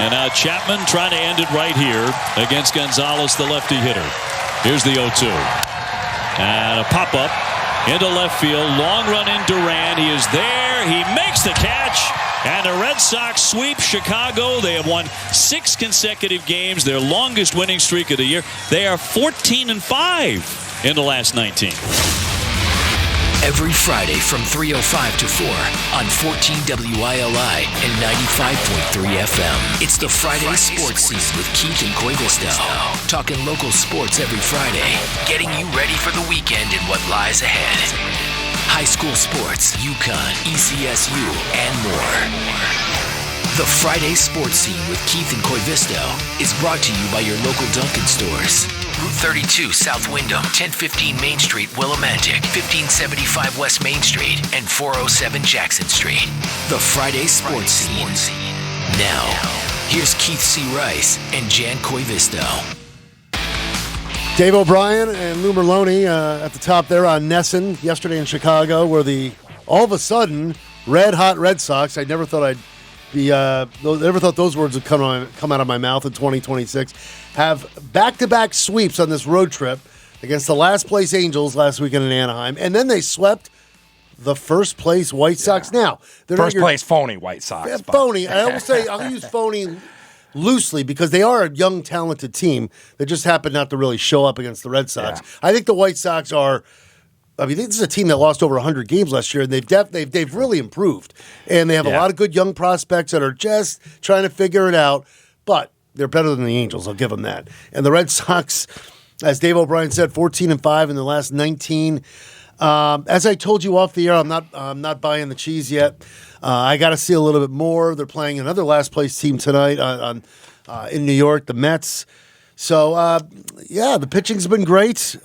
And now Chapman trying to end it right here against Gonzalez, the lefty hitter. Here's the 0-2. And a pop-up into left field. Long run in Duran. He is there. He makes the catch. And the Red Sox sweep Chicago. They have won 6 consecutive games, their longest winning streak of the year. They are 14-5 in the last 19. Every Friday from 3:05 to 4 on 14 WILI and 95.3 FM. It's the Friday Sports Scene with Keith and Koivisto. Talking local sports every Friday. Getting you ready for the weekend and what lies ahead. High school sports, UConn, ECSU, and more. The Friday Sports Scene with Keith and Koivisto is brought to you by your local Dunkin' stores. Route 32 South Windham, 1015 Main Street, Willimantic, 1575 West Main Street, and 407 Jackson Street. The Friday Sports Scene. Now, here's Keith C. Rice and Jan Koivisto. Dave O'Brien and Lou Merlone at the top there on Nesson yesterday in Chicago, where all of a sudden red hot Red Sox. I never thought those words would come out of my mouth in 2026. Have back-to-back sweeps on this road trip against the last-place Angels last weekend in Anaheim, and then they swept the first-place White Sox. Now, they're first-place phony White Sox. Yeah, phony. I'll use phony loosely because they are a young, talented team that just happened not to really show up against the Red Sox. Yeah. I think the White Sox are. I mean, this is a team that lost over 100 games last year, and they've really improved. And they have a lot of good young prospects that are just trying to figure it out. But they're better than the Angels, I'll give them that. And the Red Sox, as Dave O'Brien said, 14-5 in the last 19. As I told you off the air, I'm not buying the cheese yet. I got to see a little bit more. They're playing another last place team tonight in New York, the Mets. So, the pitching's been great.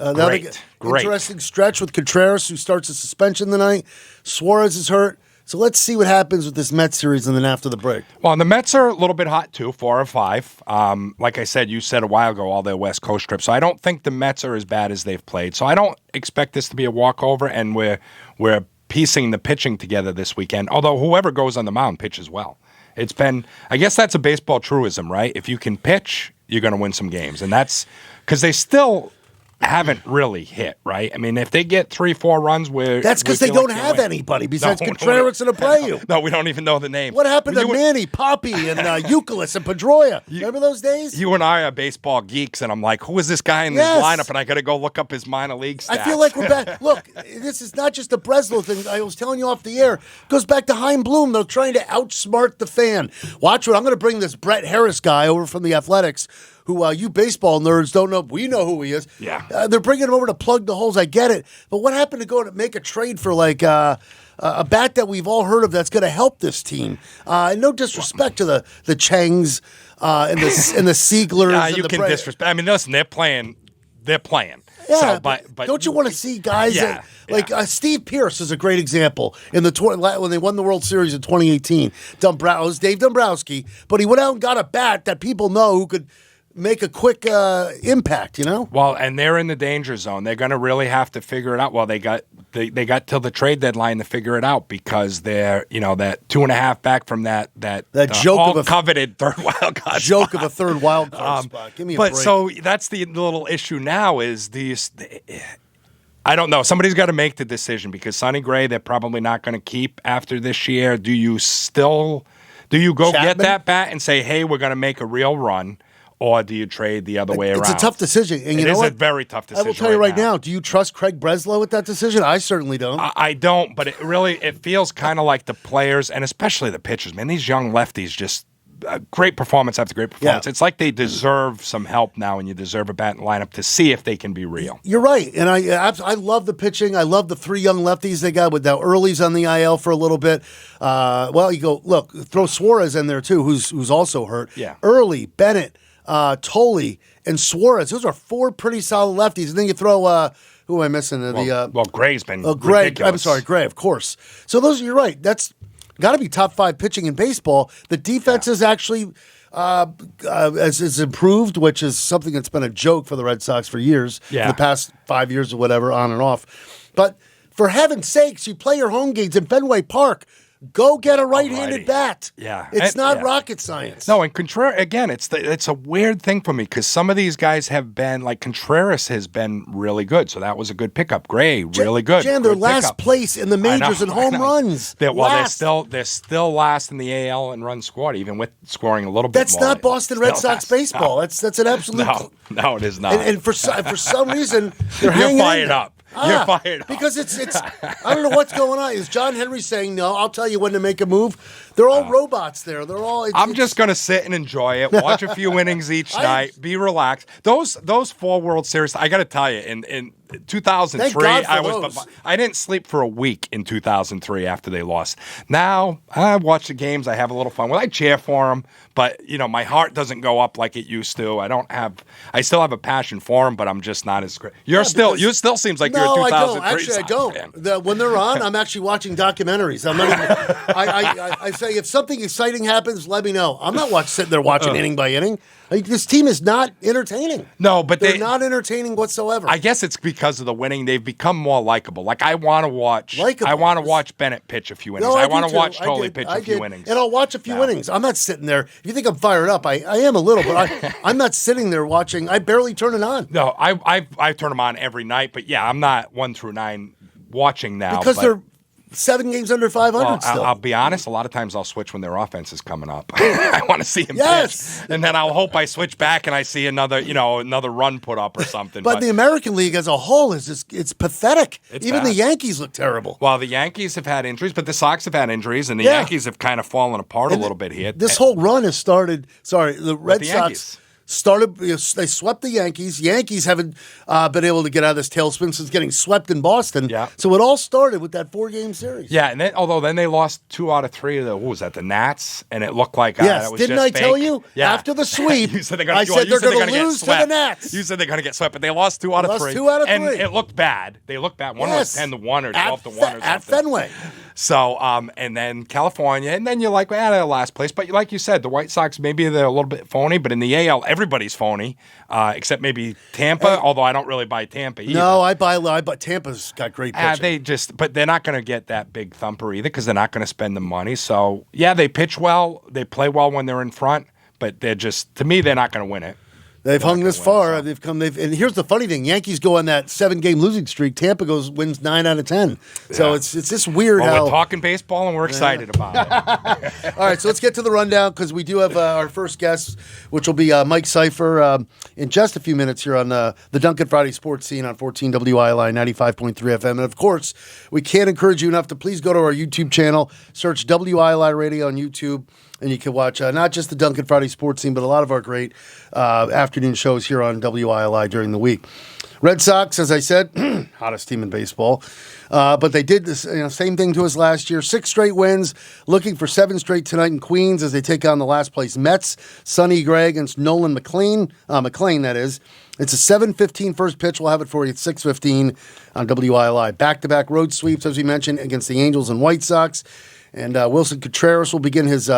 Great. Interesting stretch with Contreras, who starts a suspension tonight. Suarez is hurt. So let's see what happens with this Mets series and then after the break. Well, the Mets are a little bit hot, too, 4-5. Like I said, you said a while ago, all their West Coast trips. So I don't think the Mets are as bad as they've played. So I don't expect this to be a walkover, and we're piecing the pitching together this weekend, although whoever goes on the mound pitches well. It's been, I guess that's a baseball truism, right? If you can pitch, you're going to win some games. And that's because they still haven't really hit, right? I mean, if they get 3-4 runs where that's because they don't have anybody besides Contreras and Abreu. No, we don't even know the name. What happened to Manny, Poppy, and Euclid and Pedroia? Remember those days? You and I are baseball geeks, and I'm like, who is this guy in this lineup? And I got to go look up his minor league stats. I feel like we're back. Look, this is not just the Breslow thing. I was telling you off the air. It goes back to Chaim Bloom. They're trying to outsmart the fan. Watch what I'm going to bring this Brett Harris guy over from the Athletics, who you baseball nerds don't know. We know who he is. Yeah. They're bringing him over to plug the holes. I get it. But what happened to go to make a trade for like a bat that we've all heard of that's going to help this team? No disrespect to the Changs and the Sieglers. Yeah, and you the can disrespect. I mean, listen, they're playing. Yeah, so, but don't you want to see guys like Steve Pearce is a great example in when they won the World Series in 2018. Dave Dombrowski, but he went out and got a bat that people know who could make a quick impact, you know? Well, and they're in the danger zone. They're going to really have to figure it out. Well, they got till the trade deadline to figure it out because they're, that 2.5 back from that joke of coveted third wild card joke spot. Of a third wild card spot. Give me a break. But so that's the little issue now is these. I don't know. Somebody's got to make the decision because Sonny Gray they're probably not going to keep after this year. Do you go Chapman? Get that bat and say, hey, we're going to make a real run? Or do you trade the other way around? It's a tough decision. And it is a very tough decision. I will tell you right now. Do you trust Craig Breslow with that decision? I certainly don't. I don't, but it feels kind of like the players, and especially the pitchers, man, these young lefties just great performance after great performance. Yeah. It's like they deserve some help now, and you deserve a bat in lineup to see if they can be real. You're right, and I love the pitching. I love the 3 young lefties they got with now Early's on the IL for a little bit. You go, look, throw Suarez in there too, who's also hurt. Yeah. Early, Bennett, Tolley, and Suarez. Those are 4 pretty solid lefties. And then you throw, who am I missing? Gray's been Gray. ridiculous. I'm sorry, Gray, of course. So you're right. That's got to be top 5 pitching in baseball. The defense is actually has improved, which is something that's been a joke for the Red Sox for years, for the past 5 years or whatever, on and off. But for heaven's sakes, you play your home games in Fenway Park. Go get a right-handed bat. Yeah. It's not rocket science. No, and Contreras, again, it's a weird thing for me because some of these guys have been, like Contreras has been really good. So that was a good pickup. Gray, really good. Jan, they're last place in the majors in home runs. They're still last in the AL in runs scored, even with scoring a little bit That's more. not Boston Red Sox baseball. No. That's an absolute... No, it is not. And for some reason, they're hanging fired up. You're fired up. Because it's I don't know what's going on. Is John Henry saying, no, I'll tell you when to make a move? They're all robots there. They're all... I'm just going to sit and enjoy it, watch a few innings each night, be relaxed. Those 4 World Series, I got to tell you, in 2003, I didn't sleep for a week in 2003 after they lost. Now, I watch the games. I have a little fun. Well, I cheer for them, but, my heart doesn't go up like it used to. I still have a passion for them, but I'm just not as great. You still seems like you're a 2003 I don't. Actually, I fan. don't. When they're on, I'm actually watching documentaries. I'm not even, I say, if something exciting happens, let me know. I'm not sitting there watching inning by inning. This team is not entertaining. No, but they're not entertaining whatsoever. I guess it's because of the winning. They've become more likable. Like I want to watch. I want to watch Bennett pitch a few innings. I want to watch Tolley pitch a few innings. And I'll watch a few innings. I'm not sitting there. If you think I'm fired up, I am a little, but I'm not sitting there watching. I barely turn it on. No, I turn them on every night. But yeah, I'm not 1 through 9 watching now because they're 7 games under 500 still. I'll be honest, a lot of times I'll switch when their offense is coming up. I want to see him pitch. And then I'll hope I switch back and I see another run put up or something. But the American League as a whole it's pathetic. Even bad. the Yankees look terrible. Well, the Yankees have had injuries, but the Sox have had injuries, and the Yankees have kind of fallen apart a little bit here. This whole run has started, the Red Sox started, they swept the Yankees. Yankees haven't been able to get out of this tailspin since getting swept in Boston. Yeah. So it all started with that 4-game series. Yeah, and then they lost 2 out of 3 of the Nats, and it looked like yes. It was Didn't just I fake. tell you after the sweep? You said they're going to lose to the Nats. You said they're going to get swept, but they lost 2 out of 3. 2 out of 3, and it looked bad. They looked bad. One was 10-1 or 12-1 or something at Fenway. So, and then California, and then you're like, they're last place. But like you said, the White Sox, maybe they're a little bit phony, but in the AL, everybody's phony, except maybe Tampa, although I don't really buy Tampa either. No, I buy Tampa's got great pitching. But they're not going to get that big thumper either because they're not going to spend the money. So, yeah, they pitch well. They play well when they're in front, but to me, they're not going to win it. They've hung this far. And here's the funny thing: Yankees go on that 7-game losing streak. Tampa wins 9 out of 10. So it's just weird how we're talking baseball and we're excited about it. All right, so let's get to the rundown because we do have our first guest, which will be Mike Sypher in just a few minutes here on the Duncan Friday Sports Scene on 14 WILI 95.3 FM. And of course, we can't encourage you enough to please go to our YouTube channel, search WILI Radio on YouTube. And you can watch not just the Duncan Friday Sports Scene, but a lot of our great afternoon shows here on WILI during the week. Red Sox, as I said, hottest team in baseball. But they did this same thing to us last year. 6 straight wins, looking for 7 straight tonight in Queens as they take on the last place Mets. Sonny Gray against Nolan McLean, that is. It's a 7:15 first pitch. We'll have it for you at 6:15 on WILI. Back-to-back road sweeps, as we mentioned, against the Angels and White Sox. And Wilson Contreras will begin his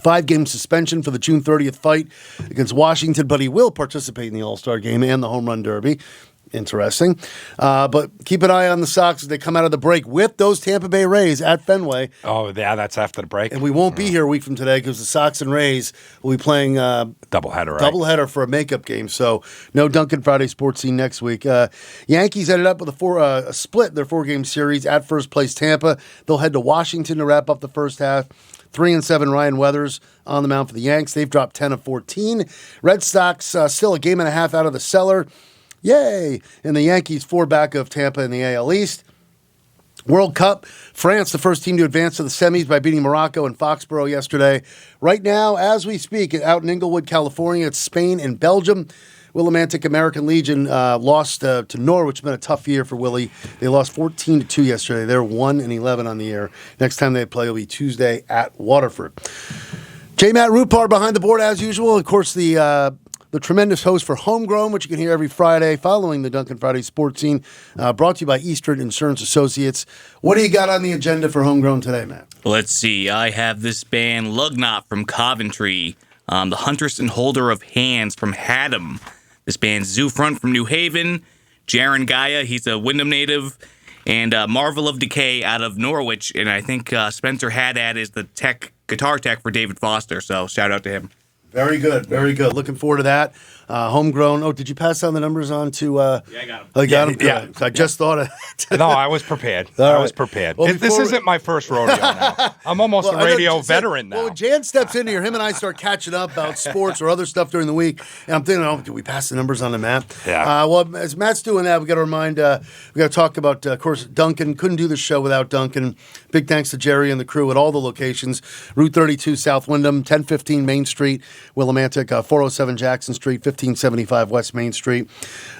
5-game suspension for the June 30th fight against Washington, but he will participate in the All-Star Game and the Home Run Derby. Interesting. But keep an eye on the Sox as they come out of the break with those Tampa Bay Rays at Fenway. Oh, yeah, that's after the break. And we won't be here a week from today because the Sox and Rays will be playing doubleheader, right? Doubleheader for a makeup game. So no Duncan Friday Sports Scene next week. Yankees ended up with a split their 4-game series at first place Tampa. They'll head to Washington to wrap up the first half. 3-7 Ryan Weathers on the mound for the Yanks. They've dropped 10 of 14. Red Sox still a game and a half out of the cellar. Yay! And the Yankees 4 back of Tampa in the AL East. World Cup, France, the first team to advance to the semis by beating Morocco in Foxborough yesterday. Right now, as we speak, out in Inglewood, California, it's Spain and Belgium. Willimantic American Legion lost to Norwich. It's been a tough year for Willie. They lost 14-2 yesterday. They're 1-11 on the year. Next time they play will be Tuesday at Waterford. J. Matt Rupar behind the board as usual. Of course, the tremendous host for Homegrown, which you can hear every Friday following the Duncan Friday Sports Scene, brought to you by Eastern Insurance Associates. What do you got on the agenda for Homegrown today, Matt? Let's see. I have this band, Lugnot from Coventry, the Huntress and Holder of Hands from Haddam. This band's Zoo Front from New Haven, Jaron Gaia, he's a Wyndham native, And Marvel of Decay out of Norwich, and I think Spencer Haddad is the guitar tech for David Foster, so shout out to him. Very good, very good. Looking forward to that. Homegrown. Oh, did you pass on the numbers on to? Yeah, I got them. I got them. Yeah. I just thought of it. No, I was prepared. I was prepared. Well, This isn't my first rodeo now. I'm almost a radio veteran now. Well, when Jan steps in here, him and I start catching up about sports or other stuff during the week, and I'm thinking, did we pass the numbers on to Matt? Yeah. Well, as Matt's doing that, we got to remind, we got to talk about, of course, Duncan. Couldn't do the show without Duncan. Big thanks to Jerry and the crew at all the locations: Route 32 South Wyndham, 1015 Main Street, Willimantic, 407 Jackson Street, 1575 West Main Street,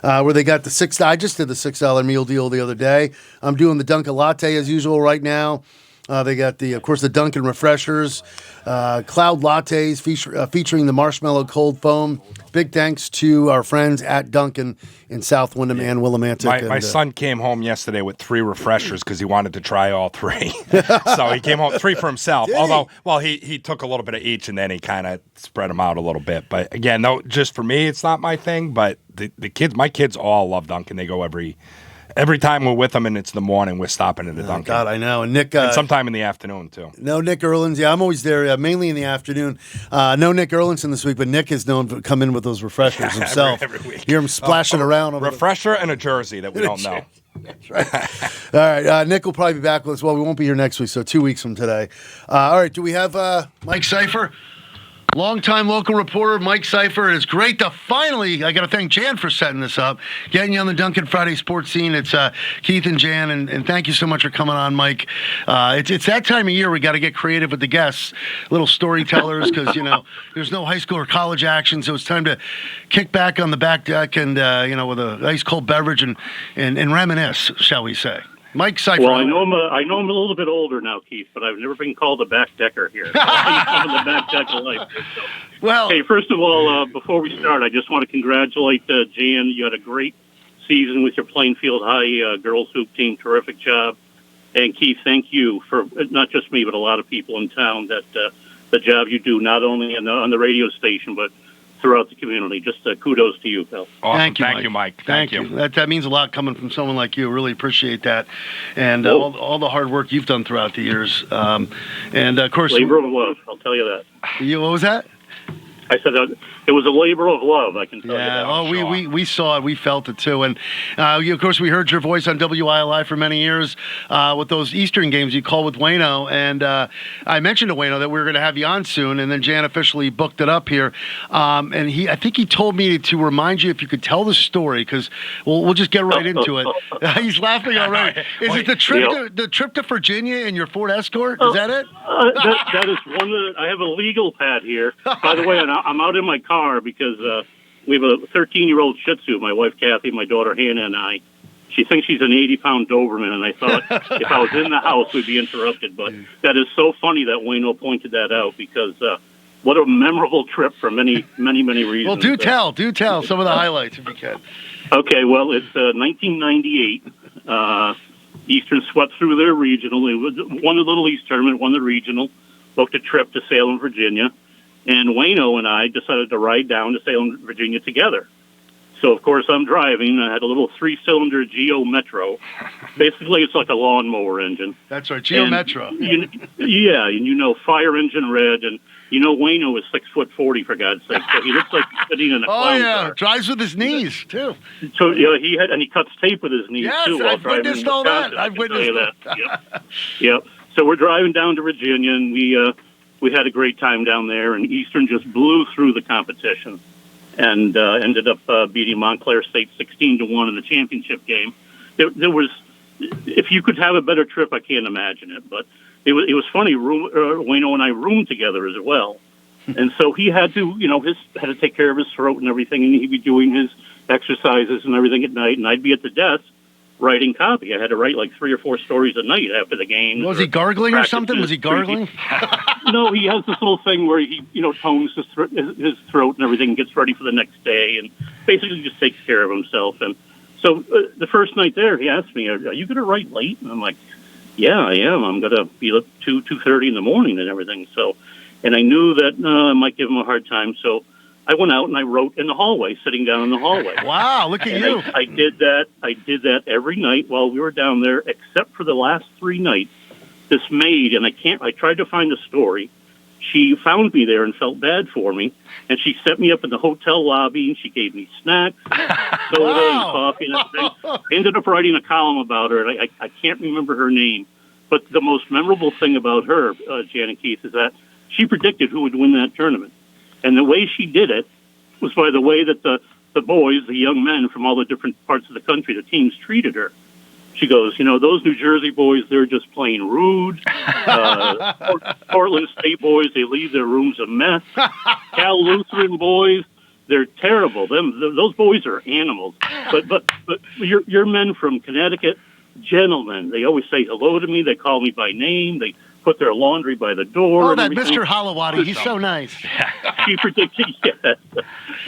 where they got the $6. I just did the $6 meal deal the other day. I'm doing the Dunkin' Latte as usual right now. They got of course, the Dunkin' Refreshers, Cloud Lattes featuring the Marshmallow Cold Foam. Big thanks to our friends at Dunkin' in South Wyndham and Willimantic. My son came home yesterday with 3 refreshers because he wanted to try all 3. So he came home 3 for himself. He took a little bit of each and then he kind of spread them out a little bit. But again, no, just for me, it's not my thing. But the kids, my kids all love Dunkin'. They go every time we're with them and it's the morning, we're stopping at the Dunkin'. God, I know. And Nick, and sometime in the afternoon too. No Nick Erlins. Yeah, I'm always there, mainly in the afternoon. No Nick Erlinson this week, but Nick is known to come in with those refreshers himself. every week. Hear him splashing around. Refresher and a jersey that we don't know. That's right. All right. Nick will probably be back with us. Well, we won't be here next week, so 2 weeks from today. All right. Do we have Mike Sypher? Longtime local reporter Mike Sypher. It's great to finally, I got to thank Jan for setting this up, getting you on the Dunkin' Friday sports scene. It's Keith and Jan, and thank you so much for coming on, Mike. It's that time of year we got to get creative with the guests, little storytellers, because, there's no high school or college action, so it's time to kick back on the back deck and, with a nice cold beverage and reminisce, shall we say. Mike Sypher. Well, I know I'm a little bit older now, Keith, but I've never been called a backdecker here. I'm the back deck of life. So. Well, hey, first of all, before we start, I just want to congratulate Jan. You had a great season with your Plainfield High girls hoop team. Terrific job. And Keith, thank you for not just me, but a lot of people in town that the job you do, not only on the radio station, but throughout the community. Just kudos to you, pal. Awesome. Thank you, Mike. Thank you. That means a lot coming from someone like you. Really appreciate that. And all the hard work you've done throughout the years. And, of course... Labor of love, I'll tell you that. What was that? I said it was a labor of love, I can tell you that. Oh, we saw it. We felt it, too. And, of course, we heard your voice on WILI for many years with those Eastern games you called with Wayno. And I mentioned to Wayno that we were going to have you on soon, and then Jan officially booked it up here. And I think he told me to remind you if you could tell the story, because we'll just get right into it. He's laughing already. Is it the trip to Virginia in your Ford Escort? Is that it? That is one. I have a legal pad here. By the way, I'm out in my car because we have a 13-year-old Shih Tzu, my wife Kathy, my daughter Hannah, and I. She thinks she's an 80-pound Doberman, and I thought if I was in the house, we'd be interrupted. But that is so funny that Wayno pointed that out because what a memorable trip for many, many, many reasons. Well, do tell some of the highlights if you can. Okay, well, it's 1998. Eastern swept through their regional. It won the Little East tournament, won the regional, booked a trip to Salem, Virginia. And Wayno and I decided to ride down to Salem, Virginia together. So, of course, I'm driving. I had a little 3-cylinder Geo Metro. Basically, it's like a lawnmower engine. That's right, Geo Metro. Yeah, and fire engine red. And Wayno is 6'40", for God's sake. So he looks like he's sitting in a clown car. Drives with his knees, too. So, he cuts tape with his knees, too. Yes, I've witnessed all that. I've witnessed that. Yep. So we're driving down to Virginia, and we had a great time down there, and Eastern just blew through the competition and ended up beating Montclair State 16-1 in the championship game. There was, if you could have a better trip, I can't imagine it. But it was funny. Wayno and I roomed together as well, and so he had to, had to take care of his throat and everything, and he'd be doing his exercises and everything at night, and I'd be at the desk writing copy. I had to write like 3 or 4 stories a night after the game. Was he gargling or something? Was he gargling? No, he has this little thing where he, tones his throat and everything, and gets ready for the next day, and basically just takes care of himself. And so the first night there, he asked me, "Are you going to write late?" And I'm like, "Yeah, I am. I'm going to be up 2:30 in the morning and everything." So, and I knew that I might give him a hard time. So I went out and I wrote in the hallway, sitting down in the hallway. Wow, look at you. I did that. I did that every night while we were down there, except for the last 3 nights. This maid, and I tried to find a story. She found me there and felt bad for me, and she set me up in the hotel lobby, and she gave me snacks, soda, and coffee, and everything. I ended up writing a column about her, and I can't remember her name. But the most memorable thing about her, Jan and Keith, is that she predicted who would win that tournament. And the way she did it was by the way that the boys, the young men from all the different parts of the country, the teams treated her. She goes, those New Jersey boys, they're just plain rude. Portland State boys, they leave their rooms a mess. Cal Lutheran boys, they're terrible. Those boys are animals. But your men from Connecticut, gentlemen. They always say hello to me. They call me by name. They put their laundry by the door. Oh, that Mr. Holowati, he's so nice. She predicted,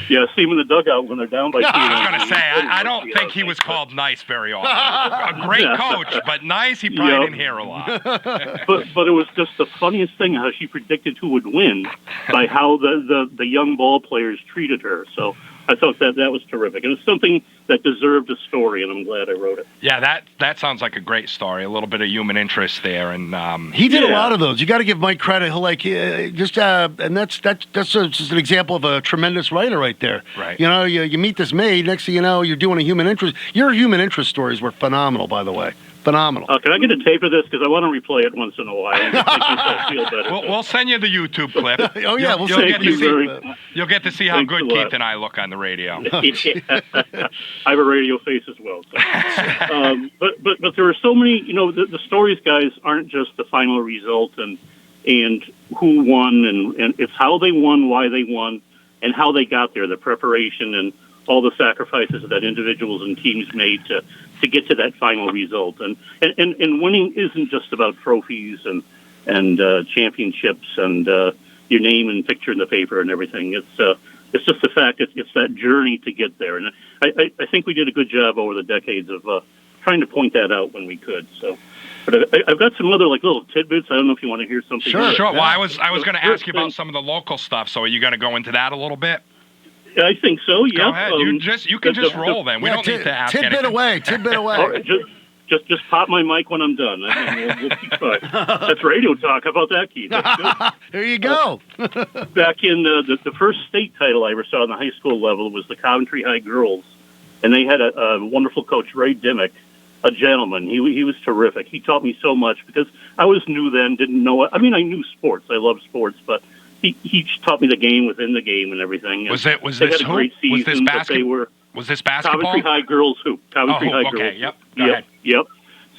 yeah, see him in the dugout when they're down by 2. I was going to say, I don't think he was called nice very often. A great coach, but nice, he probably didn't hear a lot. but it was just the funniest thing how she predicted who would win by how the young ball players treated her. So I thought that was terrific. And it's something that deserved a story, and I'm glad I wrote it. Yeah, that sounds like a great story. A little bit of human interest there, and he did a lot of those. You got to give Mike credit. And that's just an example of a tremendous writer right there. Right. You meet this maid. Next thing you know, you're doing a human interest. Your human interest stories were phenomenal, by the way. Phenomenal. Can I get a tape of this? Because I want to replay it once in a while. And just make myself feel better. We'll send you the YouTube clip. Oh, yeah, we'll send you. You'll get to see how good Keith and I look on the radio. I have a radio face as well. So. But there are so many, the stories, guys, aren't just the final result and who won, and it's how they won, why they won, and how they got there, the preparation and all the sacrifices that individuals and teams made to get to that final result. And winning isn't just about trophies and championships and your name and picture in the paper and everything. It's just the fact it's that journey to get there. And I think we did a good job over the decades of trying to point that out when we could. So, but I've got some other little tidbits. I don't know if you want to hear something. Sure. Well, I was going to ask you about some of the local stuff. So are you going to go into that a little bit? I think so. Yeah. Go ahead. You can just roll. Then we don't need to ask tidbit anything. Tidbit away. All right, just pop my mic when I'm done. We'll keep quiet. That's radio talk. How about that, Keith? That's good. There you go. Back in the first state title I ever saw on the high school level was the Coventry High girls, and they had a wonderful coach, Ray Dimmick, a gentleman. He was terrific. He taught me so much because I was new then, didn't know it. I mean, I knew sports. I love sports, but he taught me the game within the game and everything. And was this had a great season, Was this basketball? Coventry High girls hoop. Coventry High girls. Okay. Yep. Go ahead. Yep.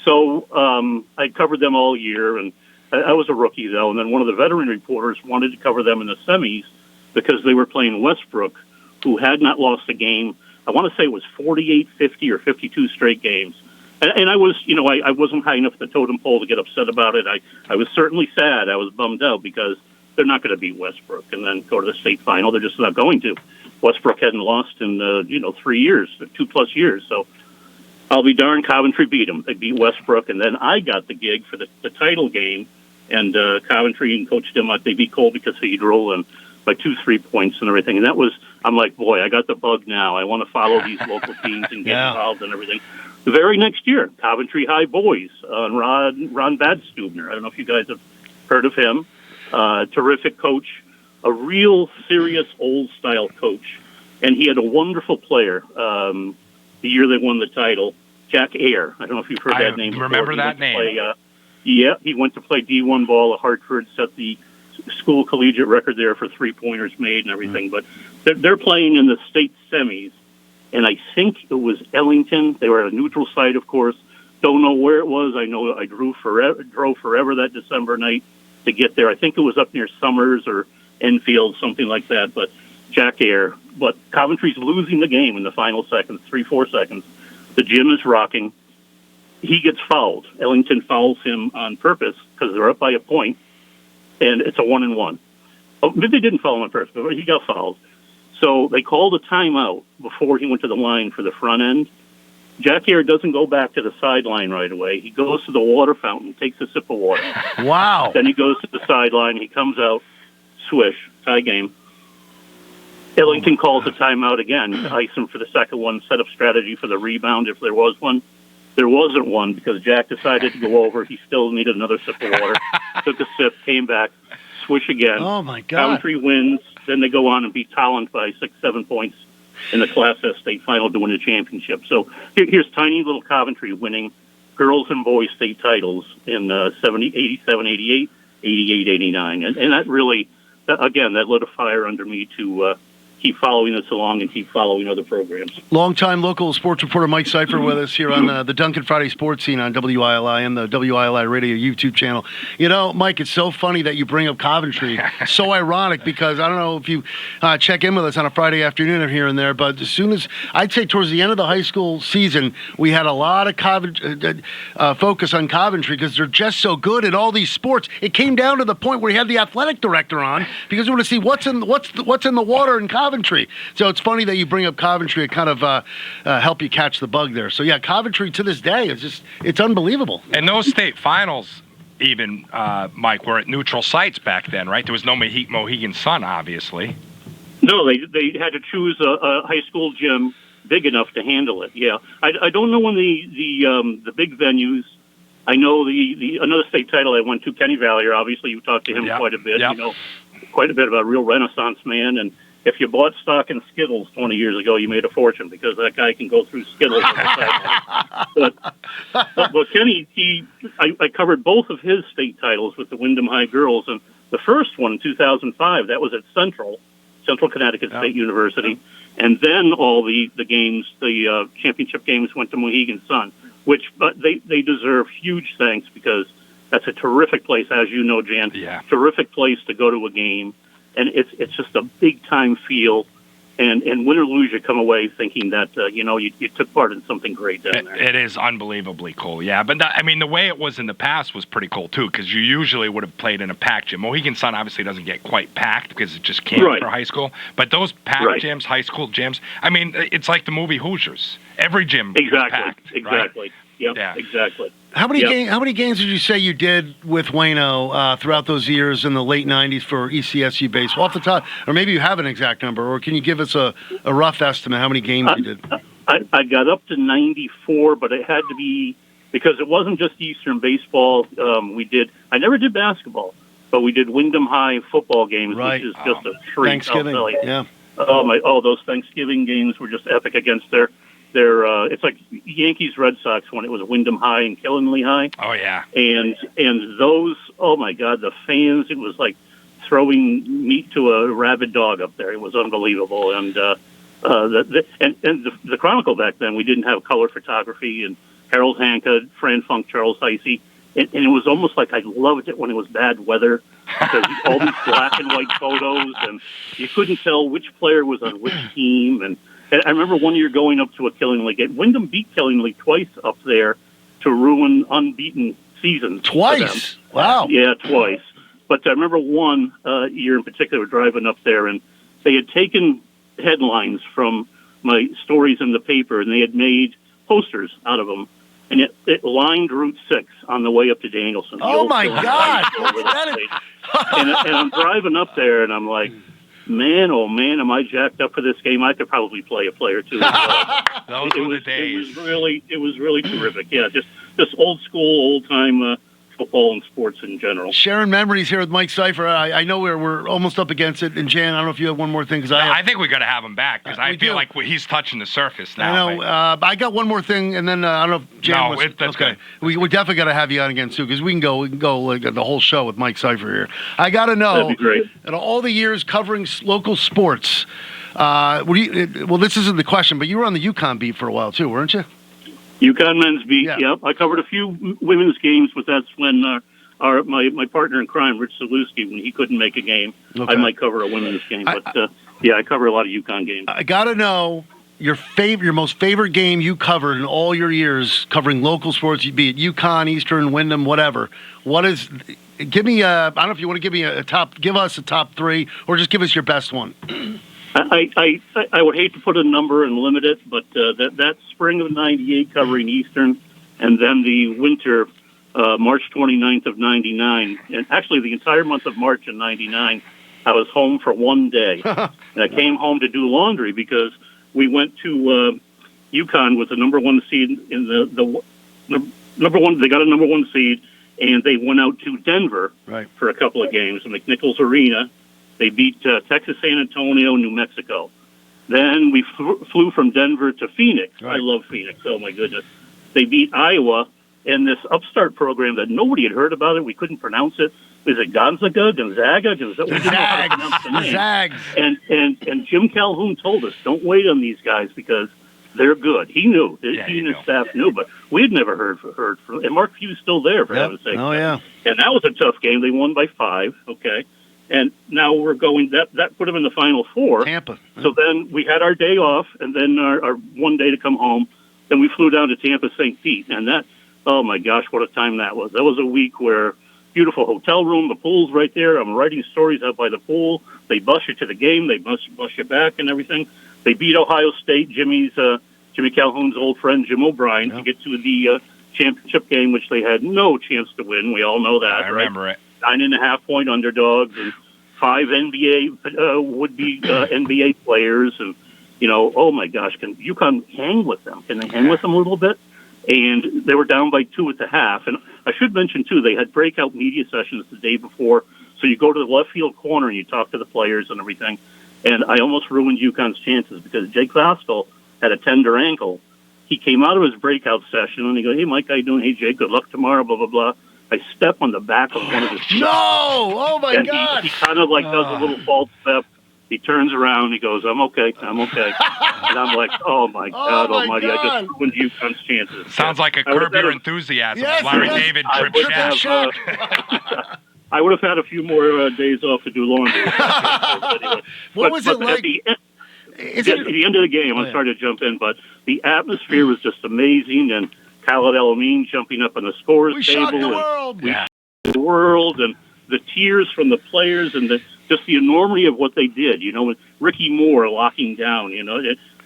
So I covered them all year, and I was a rookie though. And then one of the veteran reporters wanted to cover them in the semis because they were playing Westbrook, who had not lost a game. I want to say it was 48, 50, or 52 straight games. And I was, I wasn't high enough the totem pole to get upset about it. I was certainly sad. I was bummed out because they're not going to beat Westbrook and then go to the state final. They're just not going to. Westbrook hadn't lost in 3 years, 2+ years. So I'll be darned, Coventry beat them. They beat Westbrook, and then I got the gig for the title game. And Coventry and Coach Dimmock, they beat Colby Cathedral and by 2-3 points and everything. And I'm like, boy, I got the bug now. I want to follow these local teams and get involved and everything. The very next year, Coventry High boys, Ron Badstubner. I don't know if you guys have heard of him. Terrific coach, a real serious old-style coach. And he had a wonderful player the year they won the title, Jack Ayer. I don't know if you've heard that name before. Remember that name. He went to play D1 ball at Hartford, set the school collegiate record there for 3-pointers made and everything. But they're playing in the state semis, and I think it was Ellington. They were at a neutral site, of course. Don't know where it was. I know I drove forever that December night to get there. I think it was up near Summers or Enfield, something like that. But Jack Ayer. But Coventry's losing the game in the final seconds, 3-4 seconds. The gym is rocking. He gets fouled. Ellington fouls him on purpose because they're up by a point, and it's a 1-and-1. Oh, maybe they didn't foul him on purpose, but he got fouled. So they called a timeout before he went to the line for the front end. Jack Ayer doesn't go back to the sideline right away. He goes to the water fountain, takes a sip of water. Wow. Then he goes to the sideline. He comes out, swish, tie game. Ellington calls a timeout again. Ice him for the second one, set up strategy for the rebound if there was one. There wasn't one because Jack decided to go over. He still needed another sip of water. Took a sip, came back, swish again. Oh, my God. Coventry wins. Then they go on and beat Talent by 6-7 points in the Class S state final to win the championship. So here's tiny little Coventry winning girls and boys state titles in 87, 88, 88, 89. And that really, again, that lit a fire under me to keep following this along and keep following other programs. Longtime local sports reporter Mike Sypher with us here on the Duncan Friday Sports Scene on WILI and the WILI Radio YouTube channel. You know, Mike, it's so funny that you bring up Coventry. So ironic because I don't know if you check in with us on a Friday afternoon or here and there, but as soon as, I'd say towards the end of the high school season, we had a lot of focus on Coventry because they're just so good at all these sports. It came down to the point where we had the athletic director on because we want to see what's in the water in Coventry. So it's funny that you bring up Coventry to kind of help you catch the bug there. So yeah, Coventry to this day is it's unbelievable. And those state finals, even Mike, were at neutral sites back then, right? There was no Mohegan Sun, obviously. No, they had to choose a high school gym big enough to handle it. Yeah, I don't know when the big venues. I know the another state title I went to, Kenny Valier. Obviously, you talked to him quite a bit. Yep. You know, quite a bit about a real Renaissance man. And if you bought stock in Skittles 20 years ago, you made a fortune because that guy can go through Skittles on the sideline. But Kenny, I covered both of his state titles with the Wyndham High girls, and the first one in 2005 that was at Central Connecticut State University, and then all the games, the championship games, went to Mohegan Sun, which they deserve huge thanks because that's a terrific place, as you know, Jan. Yeah. Terrific place to go to a game. And it's just a big-time feel. And win or lose, you come away thinking that, you took part in something great down there. It is unbelievably cool, yeah. But, the way it was in the past was pretty cool, too, because you usually would have played in a packed gym. Mohegan Sun obviously doesn't get quite packed because it just can't for high school. But those packed gyms, high school gyms, it's like the movie Hoosiers. Every gym was packed. Exactly. Right? Yep, yeah, exactly. How many games did you say you did with Wayno throughout those years in the late 90s for ECSU baseball? Off the top, or maybe you have an exact number, or can you give us a rough estimate how many games you did? I got up to 94, but it had to be because it wasn't just Eastern baseball. I never did basketball, but we did Wyndham High football games, which is just a treat. Thanksgiving, I'll tell you. yeah. Those Thanksgiving games were just epic against their it's like Yankees Red Sox when it was Wyndham High and Killingley High. Oh yeah. And those, oh my God, the fans, it was like throwing meat to a rabid dog up there. It was unbelievable. And the Chronicle back then, we didn't have color photography, and Harold Hanka, Fran Funk, Charles Heisey. And it was almost like I loved it when it was bad weather because all these black and white photos, and you couldn't tell which player was on which team. And I remember one year going up to a Killingley game. Wyndham beat Killingley twice up there to ruin unbeaten seasons. Twice? Wow. Yeah, twice. But I remember one year in particular driving up there, and they had taken headlines from my stories in the paper, and they had made posters out of them. And it lined Route 6 on the way up to Danielson. Oh, my God. And I'm driving up there, and I'm like, man, oh man, am I jacked up for this game? I could probably play a player too. Those were the days. It was really terrific. Yeah, just old school, old time football and sports in general. Sharing memories here with Mike Sypher. I know we're almost up against it. And Jan, I don't know if you have one more thing because I think we got to have him back because I feel like he's touching the surface now. I know. I got one more thing, and then I don't know if Jan that's okay. Good. We definitely got to have you on again too because we can go like the whole show with Mike Sypher here. I got to know. That'd be great. In all the years covering local sports, well, this isn't the question, but you were on the UConn beat for a while too, weren't you? UConn men's beat. Yeah. Yep, I covered a few women's games, but that's when my partner in crime, Rich Zalewski, when he couldn't make a game, I might cover a women's game. But I cover a lot of UConn games. I got to know your most favorite game you covered in all your years covering local sports, be it UConn, Eastern, Wyndham, whatever. What is? Give me. I don't know if you want to give me give us a top three, or just give us your best one. I would hate to put a number and limit it, but that spring of '98 covering Eastern, and then the winter, March 29th of '99, and actually the entire month of March in '99, I was home for one day. And I came home to do laundry because we went to UConn with the number one seed in the number one. They got a number one seed, and they went out to Denver for a couple of games in McNichols Arena. They beat Texas San Antonio, New Mexico. Then we flew from Denver to Phoenix. I love Phoenix. Oh, my goodness. They beat Iowa, and this upstart program that nobody had heard about it. We couldn't pronounce it. Is it Gonzaga? Zags. And Jim Calhoun told us, don't wait on these guys because they're good. He knew. He and his staff knew, but we had never heard from. And Mark Few's still there, for heaven's sake. Oh, yeah. And that was a tough game. They won by 5, okay? And now we're going, that put them in the Final Four. Tampa. So then we had our day off, and then our one day to come home. Then we flew down to Tampa, St. Pete. And that, oh my gosh, what a time that was. That was a week where beautiful hotel room, the pool's right there. I'm writing stories out by the pool. They bus you to the game. They bus you back and everything. They beat Ohio State, Jimmy Calhoun's old friend, Jim O'Brien, to get to the championship game, which they had no chance to win. We all know that, I remember it. 9.5-point underdogs and 5 NBA would-be NBA players, and oh my gosh, can UConn hang with them? Can they hang with them a little bit? And they were down by 2 at the half. And I should mention too, they had breakout media sessions the day before, so you go to the left field corner and you talk to the players and everything. And I almost ruined UConn's chances because Jake Vostel had a tender ankle. He came out of his breakout session and he goes, "Hey Mike, how you doing? Hey Jake, good luck tomorrow." Blah blah blah. I step on the back of one of his feet. No! Oh, my God. He kind of does a little false step. He turns around. He goes, I'm okay. And I'm like, oh, my God almighty. God. I just ruined UConn's chances. Sounds like a Curb Your Enthusiasm. Yes, Larry yes. David, I Trip would Shaft. have, I would have had a few more days off to do laundry. Anyway. What was it like? At the end of the game, I'm sorry to jump in, but the atmosphere was just amazing. And Khaled El-Amin jumping up on the scores table. Shocked the world. The world and the tears from the players and just the enormity of what they did. With Ricky Moore locking down,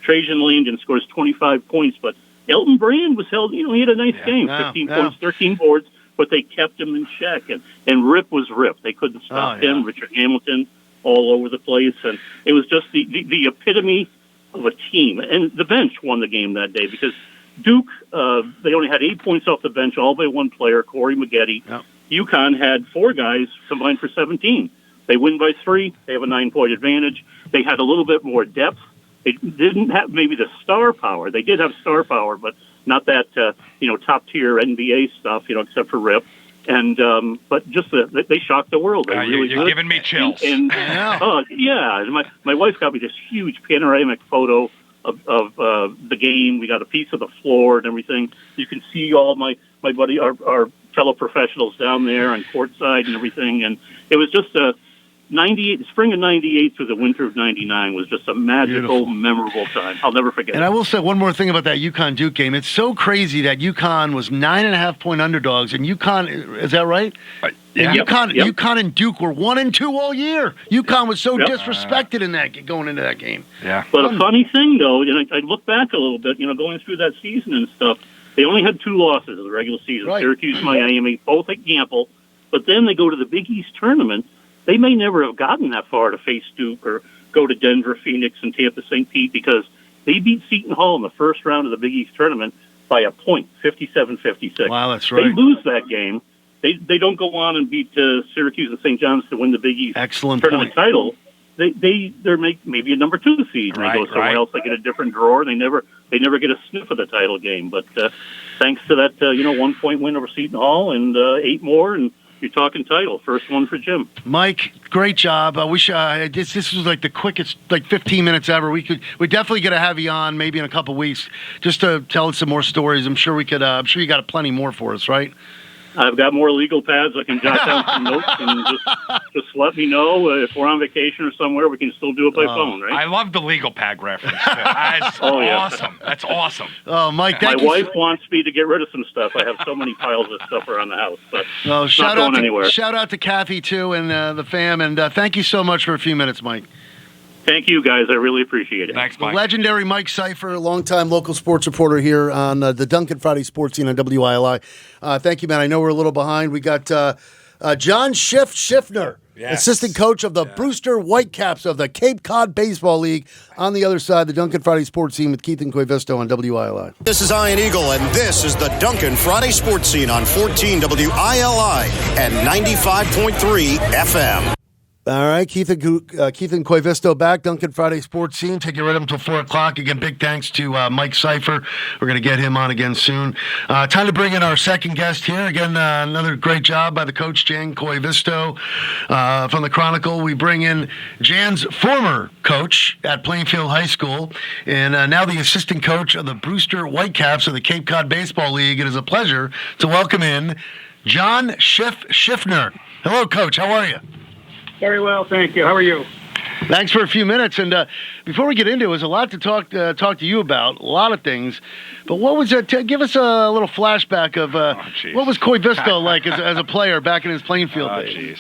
Trajan Langdon scores 25 points, but Elton Brand was held, he had a nice game, 15 points, 13 boards, but they kept him in check. And Rip was Rip. They couldn't stop him. Richard Hamilton all over the place. And it was just the epitome of a team. And the bench won the game that day because Duke, they only had 8 points off the bench, all by one player, Corey Maggette. Yep. UConn had 4 guys combined for 17. They win by 3. They have a 9-point advantage. They had a little bit more depth. They didn't have maybe the star power. They did have star power, but not that top-tier NBA stuff, except for Rip. And but just they shocked the world. They really you're good. Giving me chills. And my wife got me this huge panoramic photo of the game. We got a piece of the floor and everything. You can see all my buddy, our fellow professionals down there on courtside and everything. And it was just spring of 98 through the winter of 99 was just a magical, memorable time. I'll never forget it. And I will say one more thing about that UConn-Duke game. It's so crazy that UConn was 9.5-point underdogs, and UConn, is that right? Yeah. And UConn and Duke were 1-2 all year. UConn was so disrespected in that going into that game. Yeah. But a funny thing, though, I look back a little bit, going through that season and stuff, they only had 2 losses in the regular season, Syracuse, Miami, both at Gamble. But then they go to the Big East tournament. They may never have gotten that far to face Duke or go to Denver, Phoenix, and Tampa St. Pete because they beat Seton Hall in the first round of the Big East tournament by a point, 57-56. Wow, that's right. They lose that game. They don't go on and beat Syracuse and St. John's to win the Big East tournament title. They're maybe a number 2 seed. And they go somewhere else. They get a different drawer. They never get a sniff of the title game. But thanks to that 1-point win over Seton Hall and 8 more, and you're talking title. First one for Jim. Mike, great job. I wish this was like the quickest 15 minutes ever. We definitely got to have you on maybe in a couple weeks just to tell us some more stories. I'm sure we could. I'm sure you got plenty more for us, right? I've got more legal pads. I can jot down some notes and just let me know if we're on vacation or somewhere. We can still do it by phone, right? I love the legal pad reference. That's awesome. That's awesome. Oh, Mike, my wife wants me to get rid of some stuff. I have so many piles of stuff around the house, but it's not going anywhere. Shout out to Kathy too and the fam, and thank you so much for a few minutes, Mike. Thank you, guys. I really appreciate it. Thanks, Mike. The legendary Mike Sypher, longtime local sports reporter here on the Duncan Friday Sports Scene on WILI. Thank you, man. I know we're a little behind. We got John Schiffner Yes. assistant coach of the Brewster Whitecaps of the Cape Cod Baseball League. On the other side, the Duncan Friday Sports Scene with Keith and Koivisto on WILI. This is Ian Eagle, and this is the Duncan Friday Sports Scene on 14 WILI and 95.3 FM. All right, Keith and Koivisto back. Duncan Friday Sports Scene. Take you right up until 4 o'clock. Again, big thanks to Mike Sypher. We're going to get him on again soon. Time to bring in our second guest here. Again, another great job by the coach, Jan Koivisto. From the Chronicle, we bring in Jan's former coach at Plainfield High School and now the assistant coach of the Brewster Whitecaps of the Cape Cod Baseball League. It is a pleasure to welcome in John Schiffner. Hello, Coach. How are you? Very well, thank you. How are you? Thanks for a few minutes. And before we get into it, there's a lot to talk to you about, a lot of things. But what was it? Give us a little flashback of what was Koivisto like as a player back in his Plainfield days?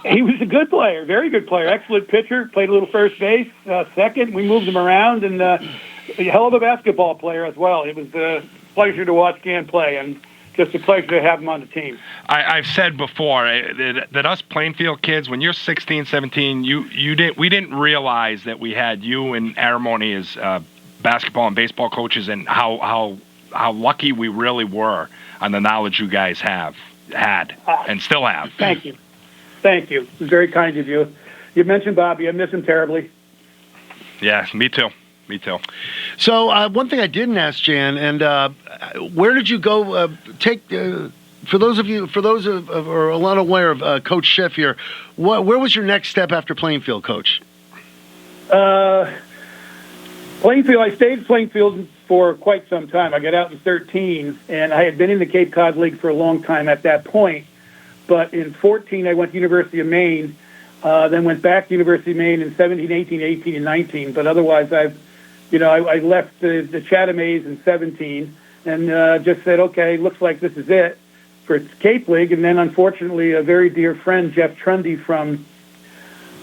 He was a good player, very good player, excellent pitcher, played a little first base, second. We moved him around, and a hell of a basketball player as well. It was a pleasure to watch Gan play, and just a pleasure to have him on the team. I've said before that us Plainfield kids, when you're 16, 17, we didn't realize that we had you and Aramoni as basketball and baseball coaches, and how lucky we really were on the knowledge you guys had and still have. Thank you. It was very kind of you. You mentioned Bobby. I miss him terribly. Yeah, me too. So one thing I didn't ask Jan, and where did you go? For those who are a lot aware of Coach Schiff here, where was your next step after Plainfield, Coach? Plainfield. I stayed at Plainfield for quite some time. I got out in 2013, and I had been in the Cape Cod League for a long time at that point. But in 2014, I went to University of Maine, then went back to University of Maine in 2017, 18, 18, and 19. But otherwise, I left the Chatham A's in 2017 and just said, okay, looks like this is it for Cape League. And then, unfortunately, a very dear friend, Jeff Trundy from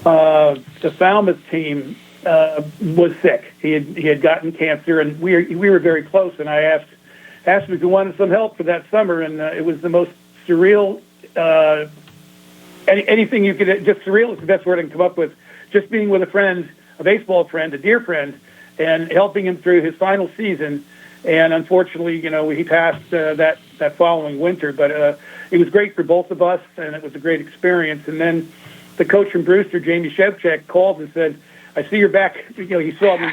the Falmouth team, was sick. He had gotten cancer, and we were very close. And I asked him if he wanted some help for that summer, and it was the most surreal. Anything you could, just surreal is the best word I can come up with. Just being with a friend, a baseball friend, a dear friend, and helping him through his final season. And unfortunately, he passed that following winter. But it was great for both of us, and it was a great experience. And then the coach from Brewster, Jamie Shevchak, called and said, I see you're back. He saw me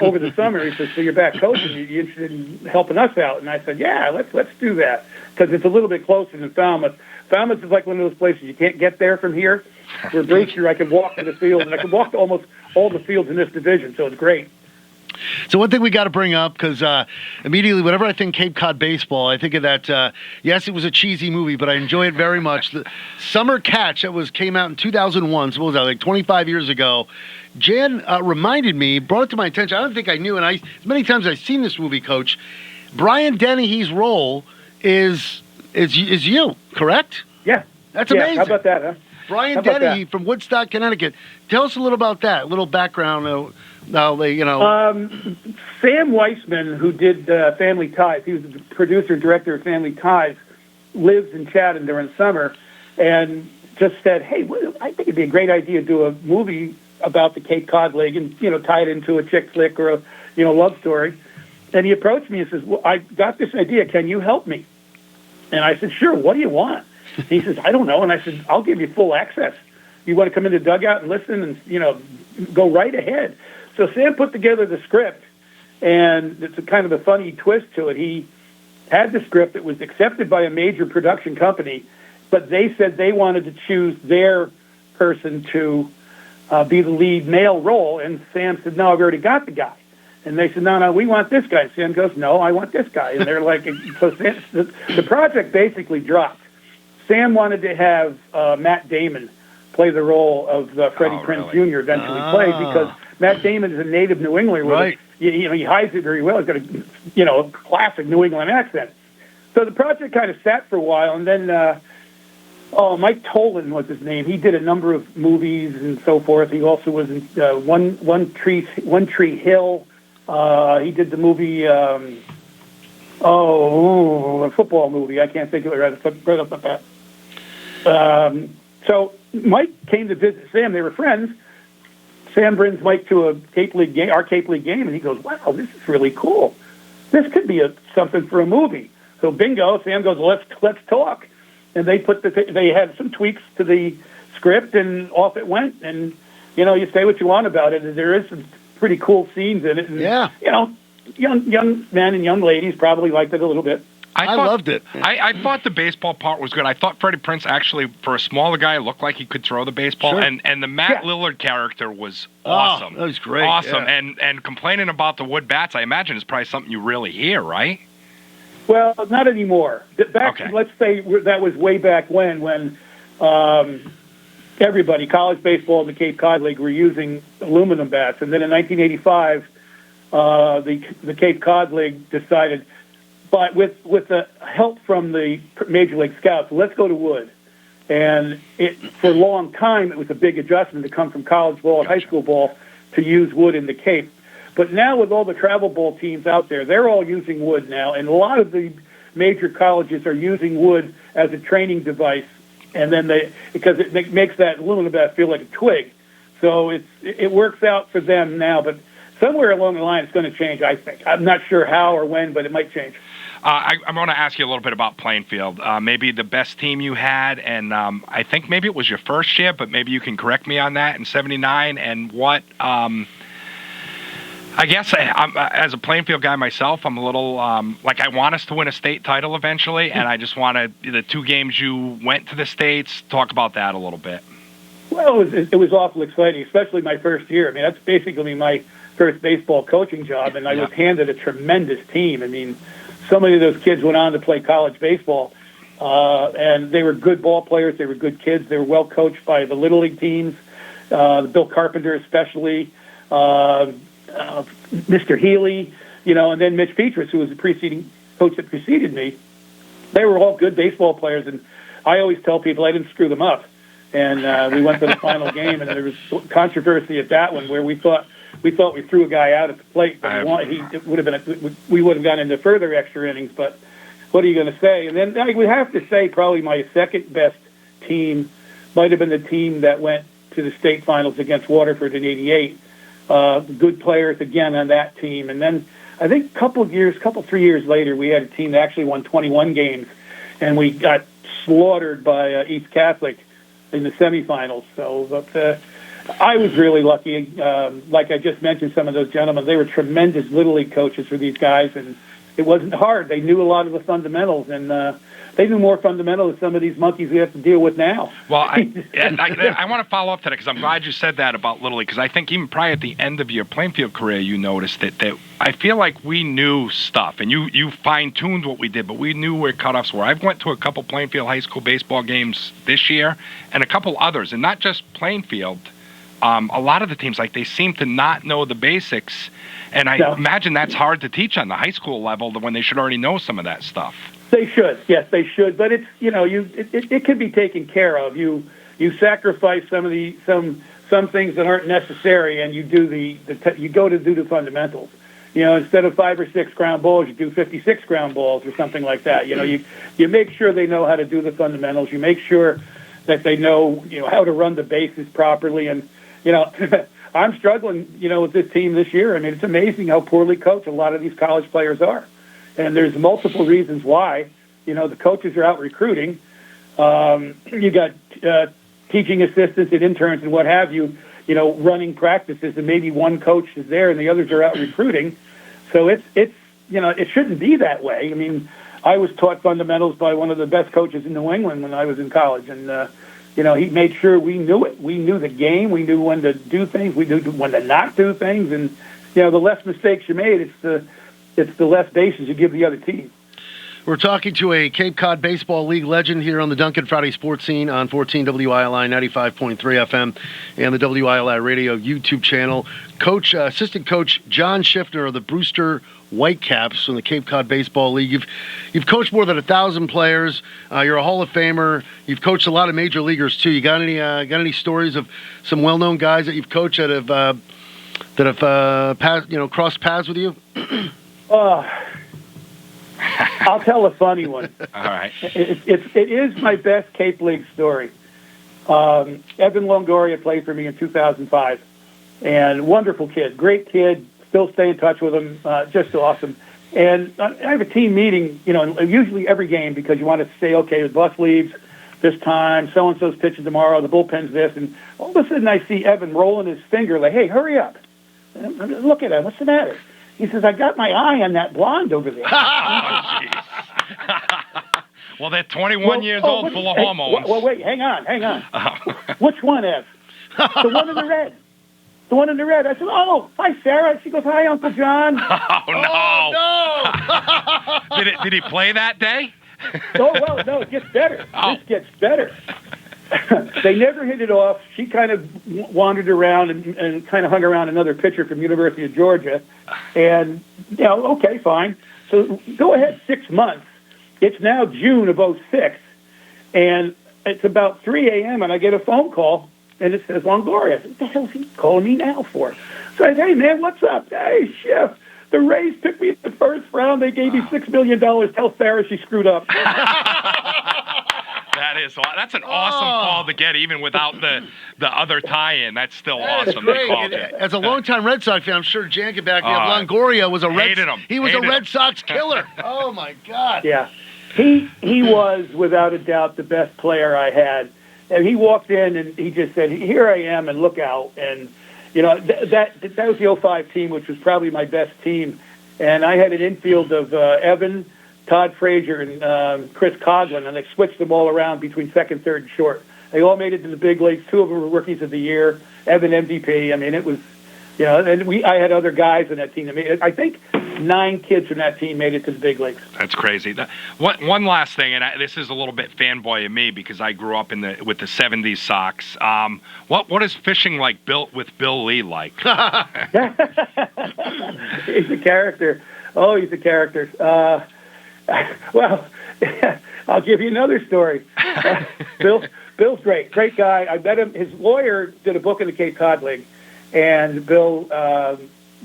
over the summer. He said, so you're back coaching. You interested in helping us out? And I said, yeah, let's do that, because it's a little bit closer than Falmouth. Falmouth is like one of those places you can't get there from here. Where Brewster, I could walk to the field, and I could walk to almost all the fields in this division, so it's great. So one thing we got to bring up, because immediately whenever I think Cape Cod baseball, I think of that, yes, it was a cheesy movie, but I enjoy it very much. The Summer Catch that came out in 2001, so what was that, like 25 years ago. Jan reminded me, brought it to my attention. I don't think I knew, and as many times I've seen this movie, Coach, Brian Dennehy's role is you, correct? Yeah. That's amazing. How about that, huh? Brian Dennehy from Woodstock, Connecticut. Tell us a little about that, a little background. Sam Weissman, who did Family Ties, he was the producer and director of Family Ties, lives in Chatham during summer, and just said, hey, I think it'd be a great idea to do a movie about the Cape Cod League and, tie it into a chick flick or a, love story. And he approached me and says, well, I got this idea. Can you help me? And I said, sure. What do you want? He says, I don't know. And I said, I'll give you full access. You want to come in the dugout and listen and, go right ahead. So Sam put together the script, and it's a kind of a funny twist to it. He had the script that was accepted by a major production company, but they said they wanted to choose their person to be the lead male role. And Sam said, no, I've already got the guy. And they said, no, we want this guy. Sam goes, no, I want this guy. And they're like, so Sam, the project basically dropped. Sam wanted to have Matt Damon play the role of Freddie Prinze Jr. eventually played, because Matt Damon is a native New Englander. Right. He hides it very well. He's got a classic New England accent. So the project kind of sat for a while, and then Mike Tolan was his name. He did a number of movies and so forth. He also was in One Tree Hill. He did the movie, a football movie. I can't think of it right off the bat. So Mike came to visit Sam. They were friends. Sam brings Mike to a Cape League game, our Cape League game, and he goes, "Wow, this is really cool. This could be something for a movie." So bingo, Sam goes, "Let's talk." And they they had some tweaks to the script, and off it went. And you say what you want about it, and there is some pretty cool scenes in it. And, young men and young ladies probably liked it a little bit. I loved it. I thought the baseball part was good. I thought Freddie Prinze actually, for a smaller guy, looked like he could throw the baseball. Sure. And the Matt Lillard character was awesome. That was great. Awesome. Yeah. And complaining about the wood bats, I imagine, is probably something you really hear, right? Well, not anymore. Let's say that was way back when everybody, college baseball and the Cape Cod League, were using aluminum bats. And then in 1985, the Cape Cod League decided, but with the help from the Major League Scouts, let's go to wood. And for a long time, it was a big adjustment to come from college ball and high school ball to use wood in the Cape. But now with all the travel ball teams out there, they're all using wood now. And a lot of the major colleges are using wood as a training device. And then because it makes that aluminum bat feel like a twig. So it works out for them now. But somewhere along the line, it's going to change, I think. I'm not sure how or when, but it might change. I'm going to ask you a little bit about playing field. Maybe the best team you had, and I think maybe it was your first year, but maybe you can correct me on that, in '79. And what, I guess I'm, as a playing field guy myself, I'm a little, like I want us to win a state title eventually, and I just want the 2 games you went to the States, talk about that a little bit. Well, it was awful exciting, especially my first year. I mean, that's basically my first baseball coaching job, and I was handed a tremendous team. I mean, so many of those kids went on to play college baseball, and they were good ball players. They were good kids. They were well coached by the Little League teams, Bill Carpenter especially, Mr. Healy, and then Mitch Petrus, who was the preceding coach that preceded me. They were all good baseball players, and I always tell people I didn't screw them up. And we went to the final game, and there was controversy at that one where we thought we threw a guy out at the plate, but we would have gone into further extra innings. But what are you going to say? And then I would have to say probably my second best team might have been the team that went to the state finals against Waterford in '88. Good players again on that team. And then I think 3 years later, we had a team that actually won 21 games, and we got slaughtered by East Catholic in the semifinals. So, but I was really lucky. Like I just mentioned, some of those gentlemen, they were tremendous Little League coaches for these guys, and it wasn't hard. They knew a lot of the fundamentals, and they knew more fundamentals than some of these monkeys we have to deal with now. Well, I want to follow up to that because I'm glad you said that about Little League, because I think even probably at the end of your playing field career, you noticed that I feel like we knew stuff, and you fine-tuned what we did, but we knew where cutoffs were. I've went to a couple playing field high school baseball games this year and a couple others, and not just playing field. A lot of the teams, they seem to not know the basics, and I imagine that's hard to teach on the high school level when they should already know some of that stuff. They should, yes, they should. But it's it can be taken care of. You sacrifice some things that aren't necessary, and you do you go to do the fundamentals. Instead of 5 or 6 ground balls, you do 56 ground balls or something like that. You make sure they know how to do the fundamentals. You make sure that they know how to run the bases properly. And I'm struggling with this team this year. I mean, it's amazing how poorly coached a lot of these college players are. And there's multiple reasons why. The coaches are out recruiting. You got teaching assistants and interns and what have you, running practices, and maybe one coach is there and the others are out recruiting. So it shouldn't be that way. I mean, I was taught fundamentals by one of the best coaches in New England when I was in college, and he made sure we knew it. We knew the game. We knew when to do things. We knew when to not do things. And the less mistakes you made, it's the less bases you give the other team. We're talking to a Cape Cod Baseball League legend here on the Duncan Friday Sports Scene on 14 WILI 95.3 FM and the WILI Radio YouTube channel. Assistant Coach John Schiffner of the Brewster Whitecaps from the Cape Cod Baseball League. You've coached more than 1,000 players. You're a Hall of Famer. You've coached a lot of major leaguers too. You got any stories of some well-known guys that you've coached that have crossed paths with you? I'll tell a funny one. All right. It is my best Cape League story. Evan Longoria played for me in 2005, and wonderful kid, great kid. Still stay in touch with him, just awesome. And I have a team meeting, usually every game because you want to say, okay, the bus leaves this time, so-and-so's pitching tomorrow, the bullpen's this, and all of a sudden I see Evan rolling his finger like, hey, hurry up. And I'm look at him, what's the matter? He says, I got my eye on that blonde over there. Well, they're 21 years old, full of hormones. Well, wait, hang on. Which one, Ev? The one in the red. The one in the red. I said, oh, hi, Sarah. She goes, hi, Uncle John. Oh, no. Did he play that day? Oh, well, no, it gets better. This gets better. They never hit it off. She kind of wandered around and kind of hung around another pitcher from University of Georgia. And, okay, fine. So go ahead 6 months. It's now June of 2006, and it's about 3 a.m., and I get a phone call, and it says Longoria. What the hell is he calling me now for? So I said, hey, man, what's up? Hey, Schiff, the Rays picked me in the first round. They gave me $6 million. Tell Sarah she screwed up. That's an awesome call to get, even without the other tie-in. That's still awesome. They called it. As a longtime Red Sox fan, I'm sure Jan can back me up. Longoria was a Red Sox killer. Oh my God. Yeah, he was without a doubt the best player I had. And he walked in and he just said, "Here I am, and look out." And that was the 05 team, which was probably my best team. And I had an infield of Evan, Todd Frazier, and Chris Coughlin, and they switched them all around between second, third, and short. They all made it to the big leagues. 2 of them were rookies of the year. Evan MVP. I mean, it was, and I had other guys in that team. I think 9 kids from that team made it to the big leagues. That's crazy. One last thing, and this is a little bit fanboy of me because I grew up with the '70s Sox. What is fishing with Bill Lee like? He's a character. Oh, he's a character. Well, I'll give you another story. Bill's great guy. I met him. His lawyer did a book in the Cape Cod League, and Bill,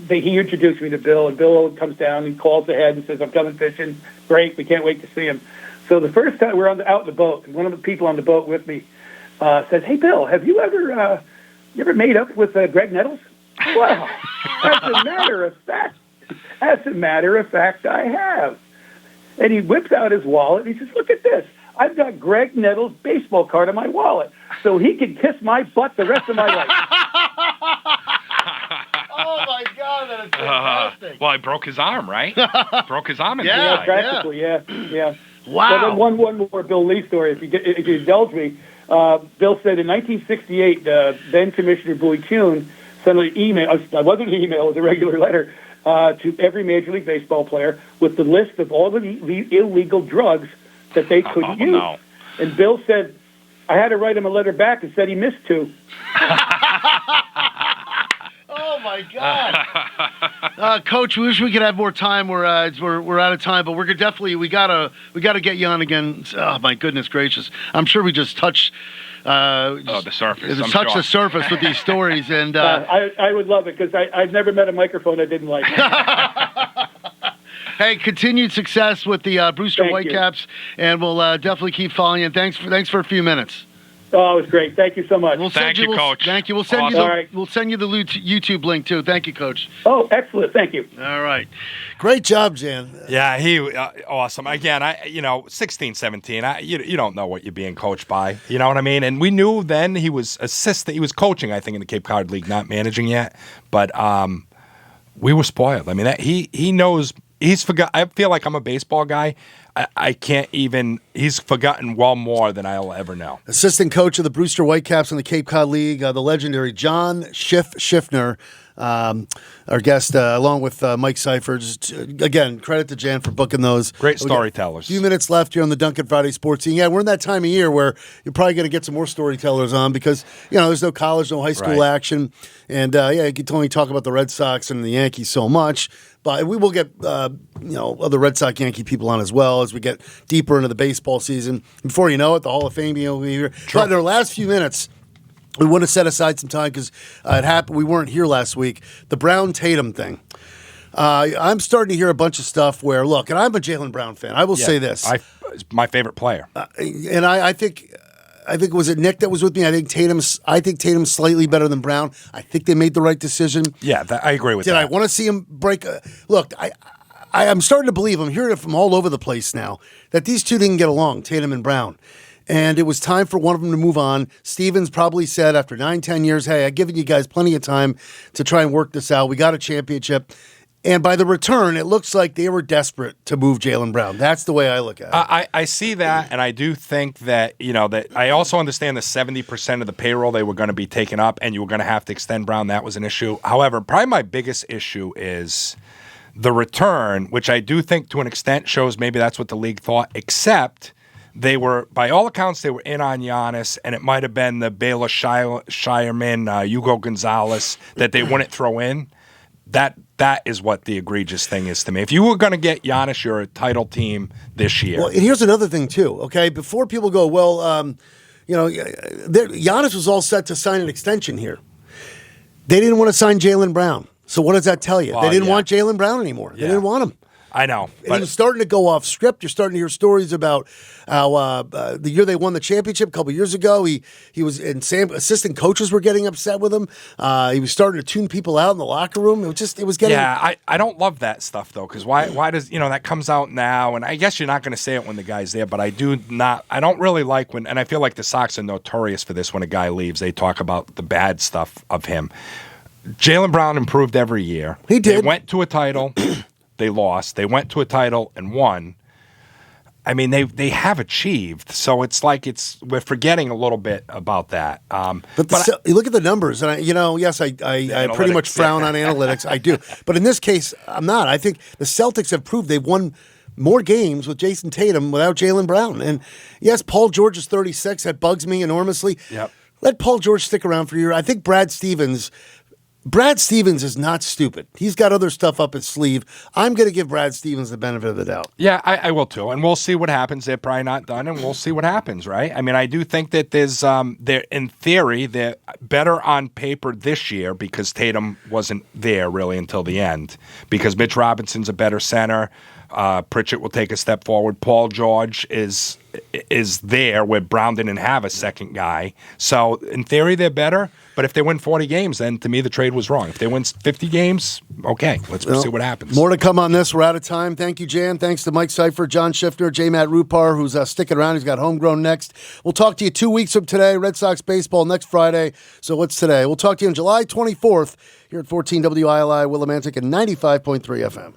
he introduced me to Bill, and Bill comes down and calls ahead and says, "I'm coming fishing. Great, we can't wait to see him." So the first time we're out in the boat, and one of the people on the boat with me says, "Hey, Bill, have you ever made up with Greg Nettles?" Well, as a matter of fact, I have. And he whips out his wallet, and he says, "Look at this. I've got Greg Nettles' baseball card in my wallet, so he can kiss my butt the rest of my life." Oh, my God, that is fantastic. Well, he broke his arm, right? Broke his arm in practically, yeah. Wow. So then one more Bill Lee story, if you indulge me. Bill said in 1968, then Commissioner Bowie Kuhn sent an email. It wasn't an email, it was a regular letter, to every Major League Baseball player with the list of all the illegal drugs that they could use. No. And Bill said, I had to write him a letter back and said he missed 2. Oh my God, Coach! We wish we could have more time. We're out of time, but we gotta get you on again. Oh my goodness gracious! I'm sure we just touched the surface. The surface with these stories, and I would love it because I've never met a microphone I didn't like. Hey, continued success with the Brewster Whitecaps, and we'll definitely keep following you. Thanks for a few minutes. Oh, it was great. Thank you so much. Thank you, Coach. Thank you. We'll send you the YouTube link too. Thank you, Coach. Oh, excellent. Thank you. All right. Great job, Jan. Yeah, he awesome. Again, 16, 17. You don't know what you're being coached by. You know what I mean? And we knew then he was assistant. He was coaching, I think, in the Cape Cod League, not managing yet. But we were spoiled. I mean, he knows. He's forgot. I feel like I'm a baseball guy. I can't even. He's forgotten well more than I'll ever know. Assistant coach of the Brewster Whitecaps in the Cape Cod League, the legendary John Schiffner, our guest, along with Mike Sypher. Just, again, credit to Jan for booking those. Great storytellers. A few minutes left here on the Duncan Friday Sports Scene. Yeah, we're in that time of year where you're probably going to get some more storytellers on because there's no college, no high school action, and you can only talk about the Red Sox and the Yankees so much. But we will get, other Red Sox Yankee people on as well as we get deeper into the baseball season. Before you know it, the Hall of Fame will be here. But in our last few minutes, we want to set aside some time because it happened. We weren't here last week. The Brown Tatum thing. I'm starting to hear a bunch of stuff where, look, and I'm a Jaylen Brown fan. I will say this. My favorite player. And I think I think was it Nick that was with me. I think Tatum's slightly better than Brown. I think they made the right decision. Yeah, I agree with that. Did I want to see him break? Look, I'm starting to believe. I'm hearing it from all over the place now that these two didn't get along, Tatum and Brown. And it was time for one of them to move on. Stevens probably said after 9-10 years, hey, I've given you guys plenty of time to try and work this out. We got a championship. And by the return, it looks like they were desperate to move Jaylen Brown. That's the way I look at it. I see that, and I do think that, that I also understand the 70% of the payroll they were going to be taken up, and you were going to have to extend Brown. That was an issue. However, probably my biggest issue is the return, which I do think to an extent shows maybe that's what the league thought, except they were, by all accounts, they were in on Giannis, and it might have been the Baylor Shireman, Hugo Gonzalez, that they wouldn't throw in. That is what the egregious thing is to me. If you were going to get Giannis, you're a title team this year. Well, and here's another thing, too, okay? Before people go, well, Giannis was all set to sign an extension here. They didn't want to sign Jaylen Brown. So what does that tell you? They didn't want Jaylen Brown anymore. They didn't want him. I know. But he was starting to go off script. You're starting to hear stories about how the year they won the championship a couple years ago, he was, and assistant coaches were getting upset with him. He was starting to tune people out in the locker room. It was getting. Yeah, I don't love that stuff though, because why does that comes out now? And I guess you're not going to say it when the guy's there, but I don't really like when, and I feel like the Sox are notorious for this. When a guy leaves, they talk about the bad stuff of him. Jaylen Brown improved every year. He did. They went to a title. They lost. They went to a title and won. I mean, they have achieved. So it's like we're forgetting a little bit about that. But you look at the numbers, and I pretty much frown on analytics. I do, but in this case, I'm not. I think the Celtics have proved they've won more games with Jason Tatum without Jaylen Brown. And yes, Paul George is 36. That bugs me enormously. Yep. Let Paul George stick around for a year. I think Brad Stevens is not stupid. He's got other stuff up his sleeve. I'm going to give Brad Stevens the benefit of the doubt. Yeah, I will too. And we'll see what happens. They're probably not done, and we'll see what happens, right? I mean, I do think that in theory, they're better on paper this year because Tatum wasn't there really until the end, because Mitch Robinson's a better center. Pritchett will take a step forward. Paul George is there where Brown didn't have a second guy. So in theory, they're better. But if they win 40 games, then to me the trade was wrong. If they win 50 games, okay, let's see what happens. More to come on this. We're out of time. Thank you, Jan. Thanks to Mike Sypher, John Schiffner, J. Matt Rupar, who's sticking around. He's got homegrown next. We'll talk to you 2 weeks from today. Red Sox baseball next Friday. So what's today? We'll talk to you on July 24th here at 14 WILI, Willimantic, and 95.3 FM.